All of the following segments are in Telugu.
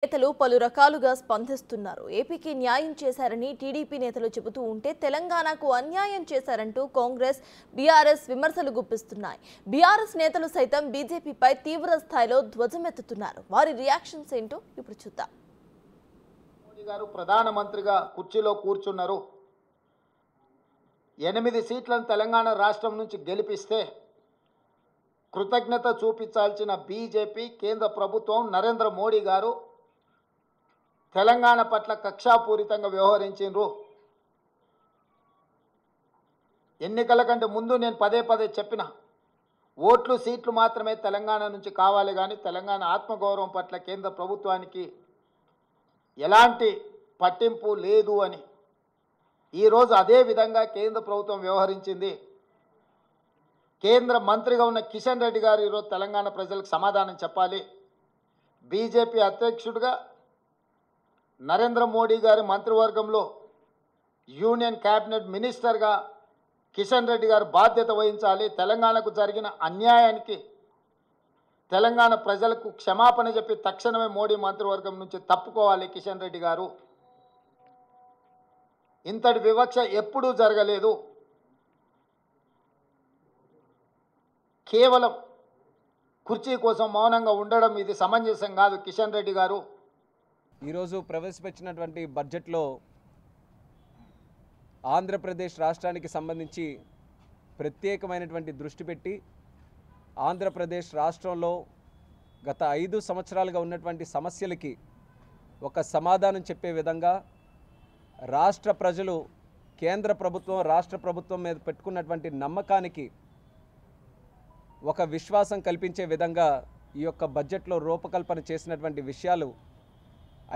నేతలు పలు రకాలుగా స్పందిస్తున్నారు. ఏపీకి న్యాయం చేశారని టీడీపీ నేతలు చెబుతూ ఉంటే తెలంగాణకు అన్యాయం చేశారంటూ కాంగ్రెస్, బీఆర్ఎస్ విమర్శలు గుప్పిస్తున్నాయి. బీఆర్ఎస్ నేతలు సైతం బీజేపీపై తీవ్ర స్థాయిలో ధ్వజమెత్తుతున్నారు. వారి రియాక్షన్స్ ఏంటో ఇప్పుడు చూద్దాం. మోడీ గారు ప్రధానమంత్రిగా కుర్చీలో కూర్చున్నారు. 8 సీట్లను తెలంగాణ రాష్ట్రం నుంచి గెలిపిస్తే కృతజ్ఞత చూపించాల్సిన బీజేపీ కేంద్ర ప్రభుత్వం నరేంద్ర మోడీ గారు తెలంగాణ పట్ల కక్షాపూరితంగా వ్యవహరించారు. ఎన్నికల కంటే ముందు నేను పదే చెప్పిన ఓట్లు సీట్లు మాత్రమే తెలంగాణ నుంచి కావాలి, కానీ తెలంగాణ ఆత్మగౌరవం పట్ల కేంద్ర ప్రభుత్వానికి ఎలాంటి పట్టింపు లేదు అని. ఈరోజు అదే విధంగా కేంద్ర ప్రభుత్వం వ్యవహరించింది. కేంద్ర మంత్రిగా ఉన్న కిషన్ రెడ్డి గారు ఈరోజు తెలంగాణ ప్రజలకు సమాధానం చెప్పాలి. బీజేపీ అధ్యక్షుడిగా నరేంద్ర మోడీ గారి మంత్రివర్గంలో యూనియన్ క్యాబినెట్ మినిస్టర్గా కిషన్ రెడ్డి గారు బాధ్యత వహించాలి. తెలంగాణకు జరిగిన అన్యాయానికి తెలంగాణ ప్రజలకు క్షమాపణ చెప్పి తక్షణమే మోడీ మంత్రివర్గం నుంచి తప్పుకోవాలి కిషన్ రెడ్డి గారు. ఇంతటి వివక్ష ఎప్పుడూ జరగలేదు. కేవలం కుర్చీ కోసం మౌనంగా ఉండడం ఇది సమంజసం కాదు. కిషన్ రెడ్డి గారు ఈరోజు ప్రవేశపెట్టినటువంటి బడ్జెట్లో ఆంధ్రప్రదేశ్ రాష్ట్రానికి సంబంధించి ప్రత్యేకమైనటువంటి దృష్టి పెట్టి ఆంధ్రప్రదేశ్ రాష్ట్రంలో గత 5 సంవత్సరాలుగా ఉన్నటువంటి సమస్యలకి ఒక సమాధానం చెప్పే విధంగా రాష్ట్ర ప్రజలు కేంద్ర ప్రభుత్వం రాష్ట్ర ప్రభుత్వం మీద పెట్టుకున్నటువంటి నమ్మకానికి ఒక విశ్వాసం కల్పించే విధంగా ఈ యొక్క బడ్జెట్లో రూపకల్పన చేసినటువంటి విషయాలు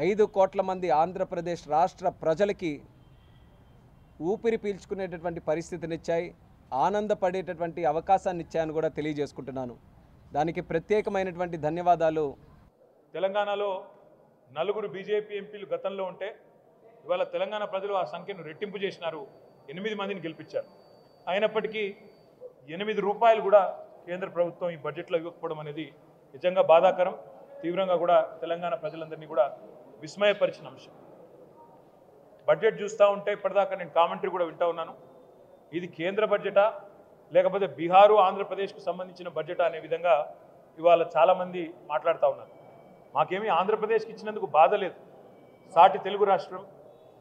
5 కోట్ల మంది ఆంధ్రప్రదేశ్ రాష్ట్ర ప్రజలకి ఊపిరి పీల్చుకునేటటువంటి పరిస్థితినిచ్చాయి, ఆనందపడేటటువంటి అవకాశాన్ని ఇచ్చాయని కూడా తెలియజేసుకుంటున్నాను. దానికి ప్రత్యేకమైనటువంటి ధన్యవాదాలు. తెలంగాణలో 4 బీజేపీ ఎంపీలు గతంలో ఉంటే ఇవాళ తెలంగాణ ప్రజలు ఆ సంఖ్యను రెట్టింపు చేసినారు, 8 మందిని గెలిపించారు. అయినప్పటికీ 8 రూపాయలు కూడా కేంద్ర ప్రభుత్వం ఈ బడ్జెట్లో ఇవ్వకపోవడం అనేది నిజంగా బాధాకరం, తీవ్రంగా కూడా తెలంగాణ ప్రజలందరినీ కూడా విస్మయపరిచిన అంశం. బడ్జెట్ చూస్తూ ఉంటే ఇప్పటిదాకా నేను కామెంటరీ కూడా వింటూ ఉన్నాను. ఇది కేంద్ర బడ్జెటా లేకపోతే బీహారు ఆంధ్రప్రదేశ్కు సంబంధించిన బడ్జెటా అనే విధంగా ఇవాళ చాలామంది మాట్లాడుతూ ఉన్నారు. మాకేమీ ఆంధ్రప్రదేశ్కి ఇచ్చినందుకు బాధ లేదు. సాటి తెలుగు రాష్ట్రం,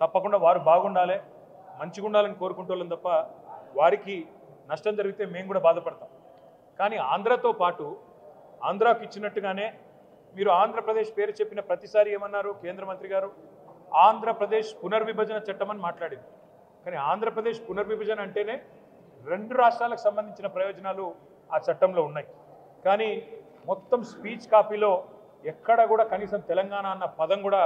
తప్పకుండా వారు బాగుండాలి, మంచిగా ఉండాలని కోరుకుంటోళ్ళం తప్ప వారికి నష్టం జరిగితే మేము కూడా బాధపడతాం. కానీ ఆంధ్రతో పాటు ఆంధ్రాకి ఇచ్చినట్టుగానే మీరు ఆంధ్రప్రదేశ్ పేరు చెప్పిన ప్రతిసారి ఏమన్నారు కేంద్ర మంత్రి గారు? ఆంధ్రప్రదేశ్ పునర్విభజన చట్టం అని మాట్లాడింది. కానీ ఆంధ్రప్రదేశ్ పునర్విభజన అంటేనే 2 రాష్ట్రాలకు సంబంధించిన ప్రయోజనాలు ఆ చట్టంలో ఉన్నాయి. కానీ మొత్తం స్పీచ్ కాపీలో ఎక్కడ కూడా కనీసం తెలంగాణ అన్న పదం కూడా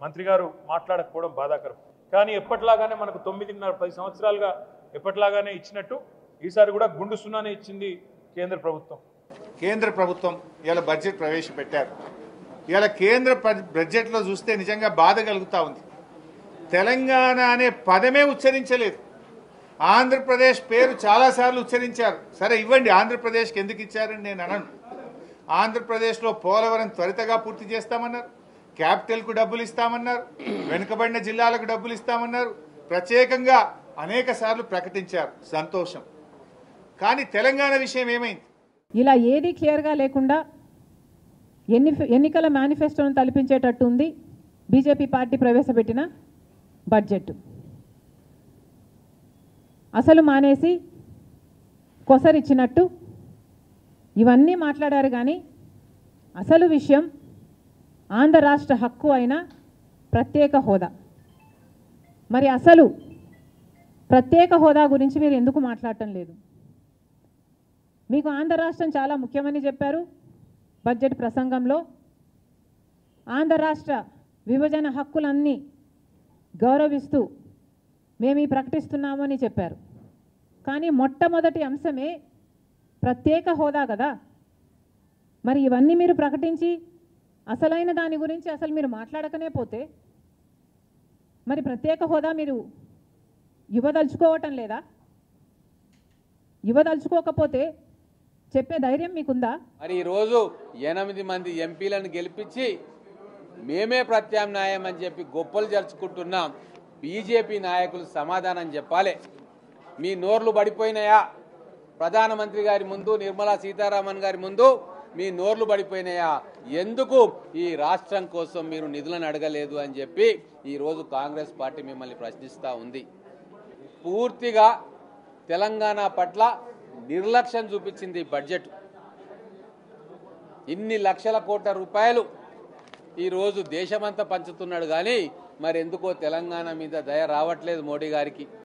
మంత్రి గారు మాట్లాడకపోవడం బాధాకరం. కానీ ఎప్పటిలాగానే మనకు 9.5-10 సంవత్సరాలుగా ఎప్పటిలాగానే ఇచ్చినట్టు ఈసారి కూడా గుండు సున్నానే ఇచ్చింది కేంద్ర ప్రభుత్వం. కేంద్ర ప్రభుత్వం ఇలా బడ్జెట్ ప్రవేశపెట్టారు. ఇలా కేంద్ర బడ్జెట్లో చూస్తే నిజంగా బాధ కలుగుతూ ఉంది. తెలంగాణ అనే పదమే ఉచ్చరించలేదు. ఆంధ్రప్రదేశ్ పేరు చాలాసార్లు ఉచ్చరించారు. సరే ఇవ్వండి, ఆంధ్రప్రదేశ్కి ఎందుకు ఇచ్చారని నేను అనను. ఆంధ్రప్రదేశ్లో పోలవరం త్వరితగా పూర్తి చేస్తామన్నారు, క్యాపిటల్కు డబ్బులు ఇస్తామన్నారు, వెనుకబడిన జిల్లాలకు డబ్బులు ఇస్తామన్నారు, ప్రత్యేకంగా అనేక సార్లు ప్రకటించారు, సంతోషం. కానీ తెలంగాణ విషయం ఏమైంది? ఇలా ఏది క్లియర్గా లేకుండా ఎన్నికల మేనిఫెస్టోను తలపించేటట్టు ఉంది బీజేపీ పార్టీ ప్రవేశపెట్టిన బడ్జెట్. అసలు మానేసి కొసరిచ్చినట్టు ఇవన్నీ మాట్లాడారు. కానీ అసలు విషయం ఆంధ్ర రాష్ట్ర హక్కు అయిన ప్రత్యేక హోదా. మరి అసలు ప్రత్యేక హోదా గురించి మీరు ఎందుకు మాట్లాడటం లేదు? మీకు ఆంధ్ర రాష్ట్రం చాలా ముఖ్యమని చెప్పారు బడ్జెట్ ప్రసంగంలో. ఆంధ్ర రాష్ట్ర విభజన హక్కులన్నీ గౌరవిస్తూ మేము ఈ ప్రకటిస్తున్నామని చెప్పారు. కానీ మొట్టమొదటి అంశమే ప్రత్యేక హోదా కదా. మరి ఇవన్నీ మీరు ప్రకటించి అసలైన దాని గురించి అసలు మీరు మాట్లాడకనే పోతే మరి ప్రత్యేక హోదా మీరు ఇవ్వదలుచుకోవటం లేదా? ఇవ్వదలుచుకోకపోతే చెప్పే ధైర్యం మీకుందా? మరి ఈరోజు 8 మంది ఎంపీలను గెలిపించి మేమే ప్రత్యామ్నాయం అని చెప్పి గొప్పలు జరుచుకుంటున్న బీజేపీ నాయకులు సమాధానం చెప్పాలి. మీ నోర్లు పడిపోయినాయా? ప్రధానమంత్రి గారి ముందు, నిర్మలా సీతారామన్ గారి ముందు మీ నోర్లు పడిపోయినాయా? ఎందుకు ఈ రాష్ట్రం కోసం మీరు నిధులను అడగలేదు అని చెప్పి ఈరోజు కాంగ్రెస్ పార్టీ మిమ్మల్ని ప్రశ్నిస్తూ ఉంది. పూర్తిగా తెలంగాణ పట్ల నిర్లక్ష్యం చూపించింది బడ్జెట్. ఇన్ని లక్షల కోట్ల రూపాయలు ఈరోజు దేశమంతా పంచుతున్నాడు, కానీ మరి ఎందుకో తెలంగాణ మీద దయ రావట్లేదు మోడీ గారికి.